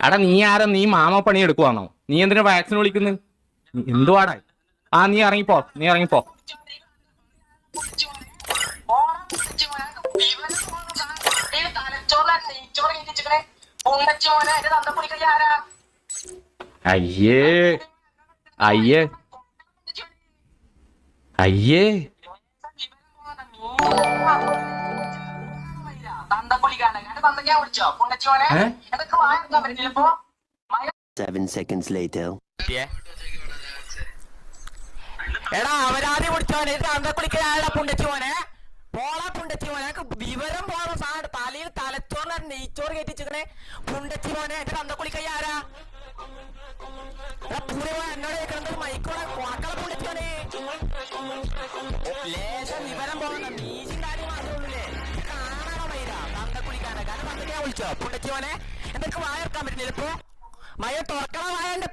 എടാ നീ ആരാ? നീ മാമ പണി എടുക്കുവാണോ? നീ എന്തിനാ വാക്സിൻ വിളിക്കുന്നത്? എന്തുവാടാ? നീ ഇറങ്ങിപ്പോ, നീ ഇറങ്ങിപ്പോ. അയ്യേ അയ്യേ അയ്യേ. എടാ അവരാദ്യം വിളിച്ചോനെ തന്തക്കുളിക്കാരുടെ പുണ്ടച്ചി മോനെ, പോളാ പുണ്ടച്ചി മോനെ, വിവരം പോണ സാധനം തലയിൽ തലച്ചോറിന് നെയ്ച്ചോറ് കയറ്റിച്ചിക്കണേ പുണ്ടച്ചി മോനെ. എന്റെ തന്തക്കുളിക്കൈ ആരാ? എന്നോട് കേൾക്കണത് മൈക്കോളെ വാക്കള പുണ്ടച്ചി മോനെ. ലേശം വിവരം പോകണ്ട, നീച്ചും കാര്യം മാത്രമേ കാണാനോ മൈര തന്തക്കുളിക്കാനെ. കാരണം തന്തക്കാ വിളിച്ചോ പുണ്ടച്ചി മോനെ? എന്തൊക്കെ വായ ഇറക്കാൻ പറ്റുന്നില്ല ഇപ്പൊ? മയ തുറക്കണ വായ